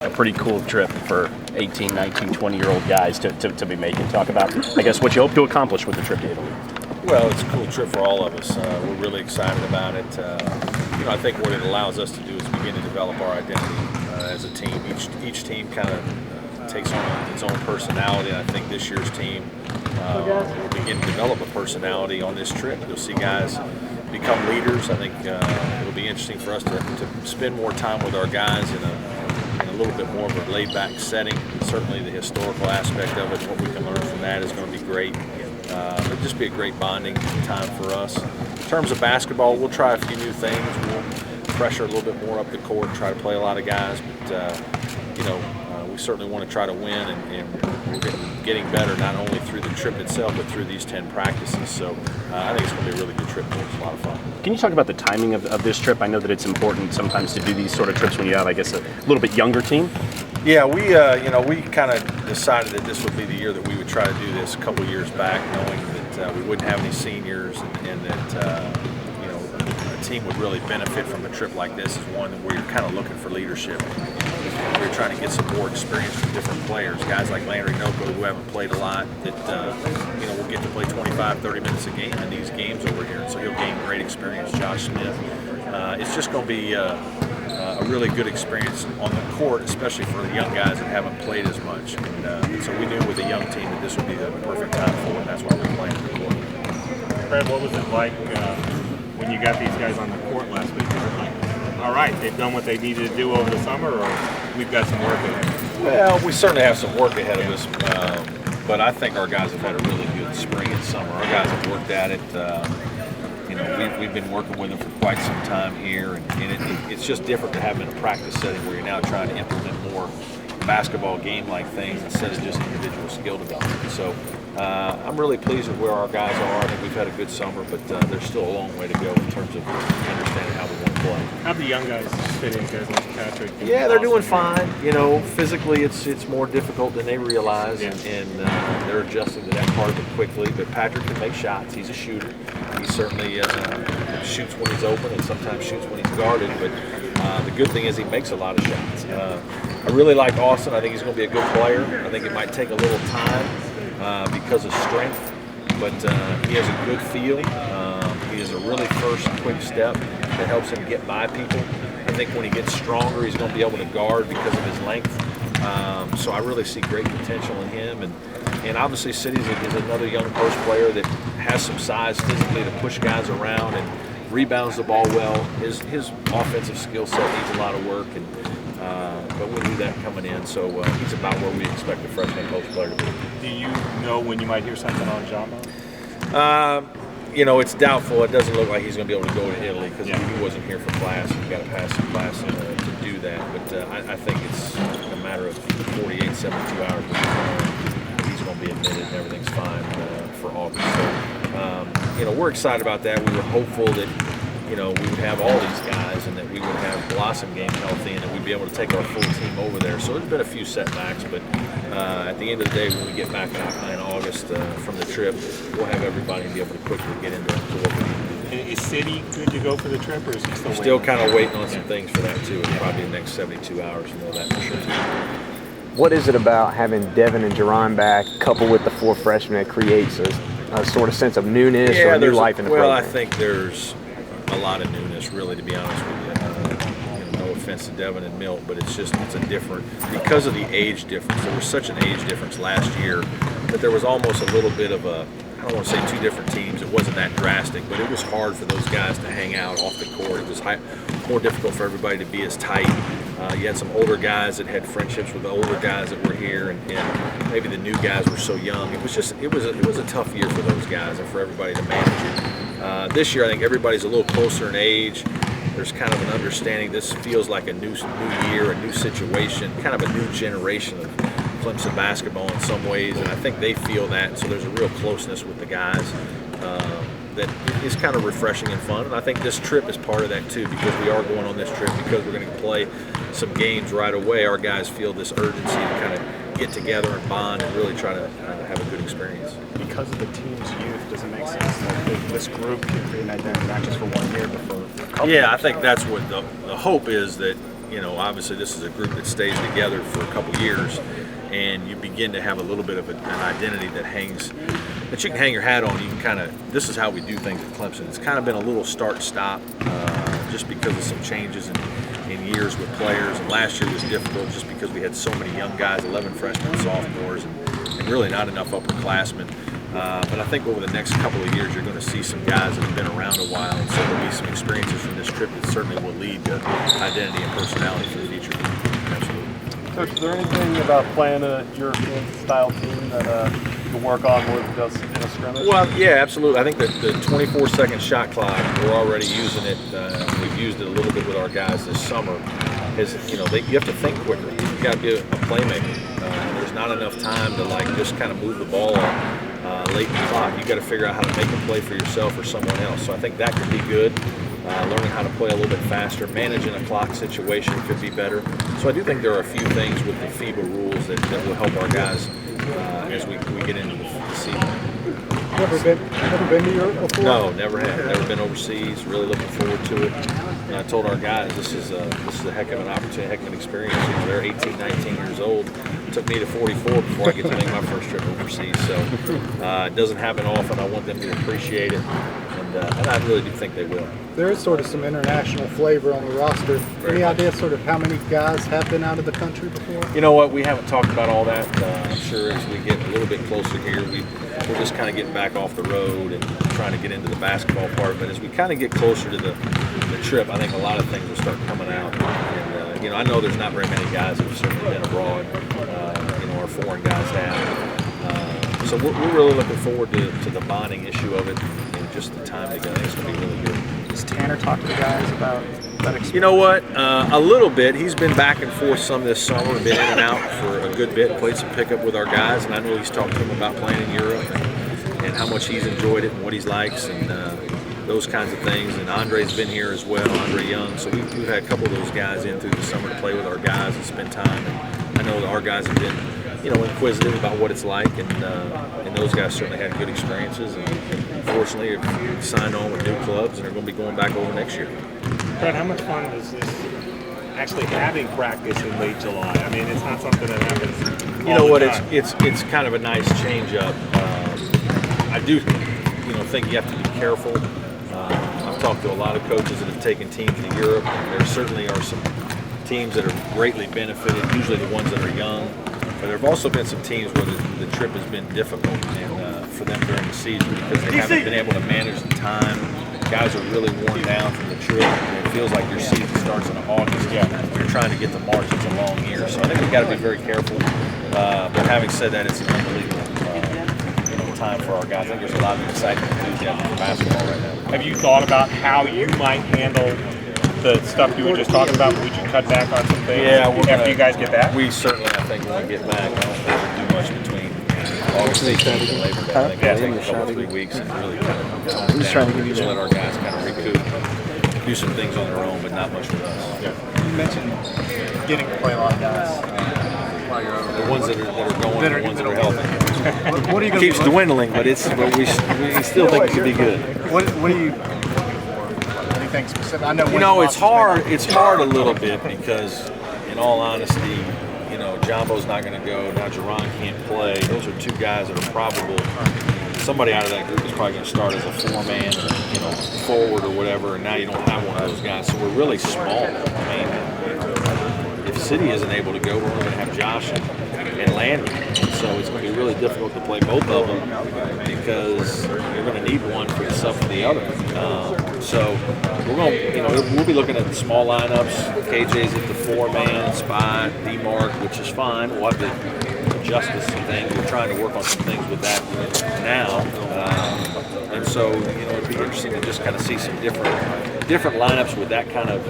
A pretty cool trip for 18, 19, 20-year-old guys to be making. Talk about, I guess, what you hope to accomplish with the trip to Italy. Well, it's a cool trip for all of us. We're really excited about it. I think what it allows us to do is begin to develop our identity as a team. Each team kind of takes on its own personality. And I think this year's team will begin to develop a personality on this trip. You'll see guys become leaders. I think it'll be interesting for us to spend more time with our guys in a little bit more of a laid-back setting. Certainly the historical aspect of it, what we can learn from that is going to be great. It'll just be a great bonding time for us. In terms of basketball, we'll try a few new things. We'll pressure a little bit more up the court, try to play a lot of guys, but we certainly want to try to win, and we're getting better not only through the trip itself, but through these 10 practices. So I think it's going to be a really good trip for us. It's a lot of fun. Can you talk about the timing of this trip? I know that it's important sometimes to do these sort of trips when you have, I guess, a little bit younger team. Yeah, we kind of decided that this would be the year that we would try to do this a couple years back, knowing that we wouldn't have any seniors and that a team would really benefit from a trip like this. Is one where you're kind of looking for leadership. We're trying to get some more experience from different players, guys like Landry Noko who haven't played a lot, that will get to play 25, 30 minutes a game in these games over here, and so he'll gain great experience. Josh Smith. It's just going to be a really good experience on the court, especially for the young guys that haven't played as much. And so we knew with a young team that this would be the perfect time for it, and that's why we're playing on the court. Fred, what was it like when you got these guys on the court last week? Was it like, all right, they've done what they needed to do over the summer, or we've got some work ahead? Well, we certainly have some work ahead of us, but I think our guys have had a really good spring and summer. Our guys have worked at it. We've been working with them for quite some time here, and it's just different to have them in a practice setting where you're now trying to implement more basketball game-like things instead of just individual skill development. So I'm really pleased with where our guys are. I think we've had a good summer, but there's still a long way to go in terms of understanding how we want to play. How do the young guys fit in, guys like Patrick? Yeah, they're doing fine. Physically it's more difficult than they realize, and they're adjusting to that part of it quickly. But Patrick can make shots. He's a shooter. He certainly shoots when he's open and sometimes shoots when he's guarded. But the good thing is he makes a lot of shots. I really like Austin. I think he's going to be a good player. I think it might take a little time because of strength, but he has a good feel. He has a really first quick step that helps him get by people. I think when he gets stronger, he's going to be able to guard because of his length. So I really see great potential in him. And obviously Cities is another young post player that has some size physically to push guys around and rebounds the ball well. His offensive skill set needs a lot of work, but we knew that coming in. So he's about where we expect a freshman post player to be. Do you know when you might hear something on Jamo? It's doubtful. It doesn't look like he's going to be able to go to Italy because he wasn't here for class. He's got to pass some class to do that. But I think it's a matter of 48, 72 hours before he's going to be admitted and everything's fine for August. So, we're excited about that. We were hopeful that, we would have all these guys and that we would have Blossom game healthy and that we'd be able to take our full team over there. So there's been a few setbacks, but at the end of the day, when we get back in August from the trip, we'll have everybody be able to quickly get into what we need to do. Is City good to go for the trip, or is he still waiting? Still kind of waiting on some things for that, too. It's probably the next 72 hours, you know that for sure. What is it about having Devin and Jerron back, coupled with the 4 freshmen, that creates a sort of sense of newness or a new life in the program? Well, I think there's a lot of newness, really, to be honest with you. No offense to Devin and Milt, but it's a different, because of the age difference. There was such an age difference last year that there was almost a little bit of I don't want to say 2 different teams. It wasn't that drastic, but it was hard for those guys to hang out off the court. It was more difficult for everybody to be as tight. You had some older guys that had friendships with the older guys that were here, and maybe the new guys were so young. It was a tough year for those guys and for everybody to manage it. This year, I think everybody's a little closer in age. There's kind of an understanding. This feels like a new year, a new situation, kind of a new generation of Clemson basketball in some ways, and I think they feel that. So there's a real closeness with the guys that is kind of refreshing and fun. And I think this trip is part of that too, because we are going on this trip because we're going to play some games right away. Our guys feel this urgency to kind of get together and bond and really try to have a good experience. Because of the team's youth, does it make sense that this group can create an identity not just for 1 year, but for a couple Yeah, I years? think that's what the hope is, that obviously this is a group that stays together for a couple years, and you begin to have a little bit of an identity that you can hang your hat on. You can this is how we do things at Clemson. It's kind of been a little start-stop just because of some changes in years with players. And last year was difficult just because we had so many young guys, 11 freshmen, sophomores, and really not enough upperclassmen. But I think over the next couple of years, you're going to see some guys that have been around a while, and so there'll be some experiences from this trip that certainly will lead to identity and personality for the future. Absolutely. Coach, is there anything about playing a European-style team that you can work on more than just in a scrimmage? Well, yeah, absolutely. I think that the 24-second shot clock, we're already using it. We've used it a little bit with our guys this summer. You have to think quicker. You've got to be a playmaker. There's not enough time to just kind of move the ball late in the clock. You've got to figure out how to make a play for yourself or someone else. So I think that could be good. Learning how to play a little bit faster, managing a clock situation could be better. So I do think there are a few things with the FIBA rules that will help our guys as we get into the season. Never been to Europe before? No, never have. Never been overseas. Really looking forward to it. And I told our guys this is a heck of an opportunity, a heck of an experience. They're 18, 19 years old. It took me to 44 before I get to make my first trip overseas. So it doesn't happen often. I want them to appreciate it, and I really do think they will. There is sort of some international flavor on the roster. Any idea sort of how many guys have been out of the country before? You know what? We haven't talked about all that. I'm sure as we get a little bit closer here, we're just kind of getting back off the road and trying to get into the basketball part. But as we kind of get closer to the trip, I think a lot of things will start coming out. And I know there's not very many guys that have certainly been abroad. Our foreign guys have. So we're really looking forward to the bonding issue of it and just the time together. I think it's going to be really good. Does Tanner talk to the guys about that experience? You know what? A little bit. He's been back and forth some this summer, been in and out for a good bit, played some pickup with our guys, and I know he's talked to them about playing in Europe and how much he's enjoyed it and what he likes and those kinds of things. And Andre's been here as well, Andre Young. So we've had a couple of those guys in through the summer to play with our guys and spend time. And I know that our guys have been, inquisitive about what it's like, and those guys certainly had good experiences. And fortunately, have signed on with new clubs and are going to be going back over next year. Brett, how much fun is this actually having practice in late July? I mean, it's not something that happens. You know what? It's kind of a nice change up. I do, think you have to be careful. I've talked to a lot of coaches that have taken teams to Europe, and there certainly are some teams that are greatly benefited. Usually the ones that are young, but there have also been some teams where the trip has been difficult for them during the season because they haven't been able to manage the time. Guys are really worn down from the trip. It feels like your season starts in August. You're trying to get to March. It's a long year, so I think we've got to be very careful. But having said that, it's an unbelievable time for our guys. I think there's a lot of excitement and enthusiasm for basketball right now. Have you thought about how you might handle the stuff you were just talking about? Would you cut back on some things after you guys get back? We certainly, I think, when we get back, I don't think we'll do much between August 18th and Labor Day. I think it'll take a couple, 3 weeks and really kind of tone it down. Just let our guys kind of recoup, do some things on their own, but not much with us. You mentioned getting to play a lot of guys while you're over there. The ones that are going, the ones that are helping. What are you It keeps dwindling, but we still think it could be good. What are you looking for? Anything specific? I know. It's hard. It's hard a little bit because, in all honesty, Jumbo's not going to go. Now Jerron can't play. Those are two guys that are probable. Somebody out of that group is probably going to start as a four-man, forward or whatever. And now you don't have one of those guys, so we're really small. I mean, if City isn't able to go, we're going to have Josh and Landy. So it's going to be really difficult to play both of them because you're going to need one for the sub for the other. So we're going to, we'll be looking at the small lineups. KJ's at the four-man spot, D-Mark, which is fine. We'll have to adjust to some things. We're trying to work on some things with that now. And so, it'd be interesting to just kind of see some different lineups with that kind of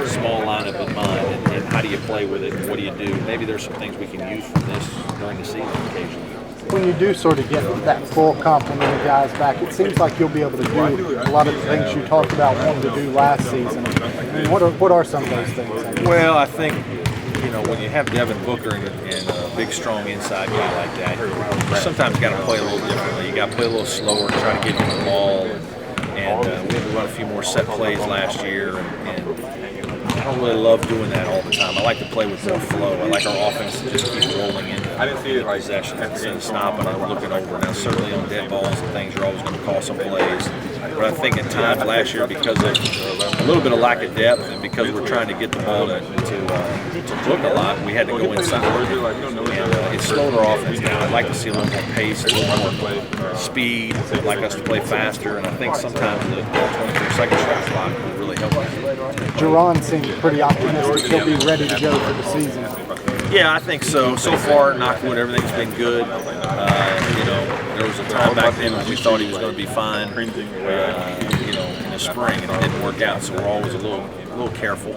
small lineup in mind, and how do you play with it, and what do you do? Maybe there's some things we can use from this during the season occasionally. When you do sort of get that full complement of guys back, it seems like you'll be able to do a lot of the things you talked about wanting to do last season. I mean, what are some of those things? Well, I think, when you have Devin Booker and a big, strong inside guy like that, you sometimes got to play a little differently. You got to play a little slower, try to get him the ball. And we had to run a few more set plays last year. And don't really love doing that all the time. I like to play with more flow. I like our offense to just keep rolling in possession instead of stopping and looking over. Now, certainly on dead balls and things, you're always going to call some plays. But I think at times last year, because of a little bit of lack of depth and because we're trying to get the ball to look a lot, we had to go inside. And it slowed our offense down. I'd like to see a little more pace, a little more speed. I'd like us to play faster. And I think sometimes the 23-second shot clock will really help us. Jerron seemed pretty optimistic. He'll be ready to go for the season. Yeah, I think so. So far, knock wood, everything's been good. There was a time back then when we thought he was going to be fine, in the spring, and it didn't work out. So we're always a little careful.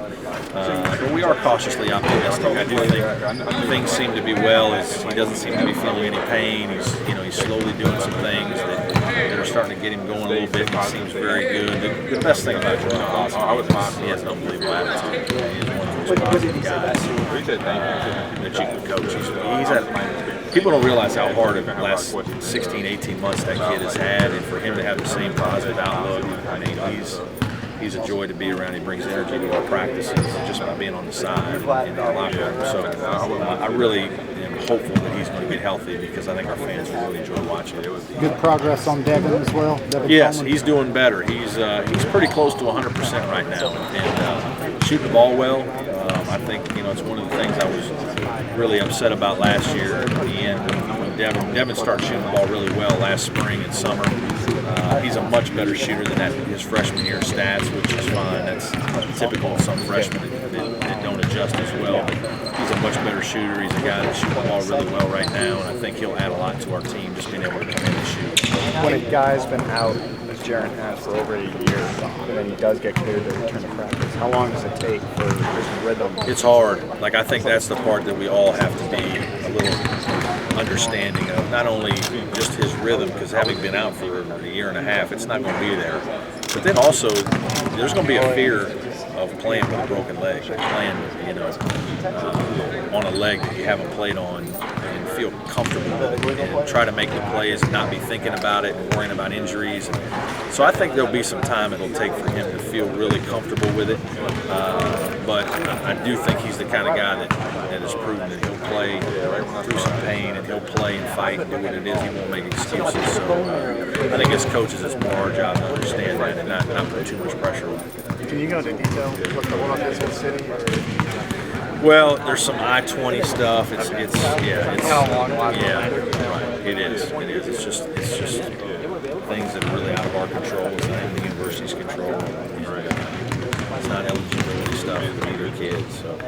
But we are cautiously optimistic. I do think things seem to be well. He doesn't seem to be feeling any pain. He's slowly doing some things that are starting to get him going a little bit. He seems very good. The best thing about Brownell is he has an unbelievable attitude. He's one of those positive guys that you can coach. People don't realize how hard of the last 16, 18 months that kid has had, and for him to have the same positive outlook, I mean, he's a joy to be around. He brings energy to our practices just by being on the side in the locker room. So I really am hopeful that he's going to get healthy because I think our fans will really enjoy watching it. Good progress on Devin as well. Devin Yes, Coleman. he's doing better. He's pretty close to 100% right now, and shooting the ball well. I think it's one of the things I was really upset about last year at the end when Devin started shooting the ball really well last spring and summer. He's a much better shooter than his freshman year stats, which is fine. That's typical of some freshmen that don't adjust as well. But he's a much better shooter. He's a guy that shoots the ball really well right now, and I think he'll add a lot to our team just being able to come in and shoot. When a guy's been out, as Jaron has, for over a year, and then he does get cleared to return to practice, how long does it take for his rhythm? It's hard. I think that's the part that we all have to be a little understanding of. Not only just his rhythm, because having been out for a year and a half, it's not going to be there. But then also, there's going to be a fear of playing with a broken leg, playing, on a leg that you haven't played on, and feel comfortable with it, and try to make the plays and not be thinking about it and worrying about injuries. So I think there'll be some time it'll take for him to feel really comfortable with it. But I do think he's the kind of guy that has proven that he'll play through some pain, and he'll play and fight and do what it is. He won't make excuses. So I think as coaches, it's more our job to understand that and not put too much pressure on it. Can you go into detail what's going on in this city? Well, there's some I-20 stuff. It's How long? yeah, right. It is. It's just things that are really out of our control. It's not in the university's control. It's not eligibility stuff for either kid. So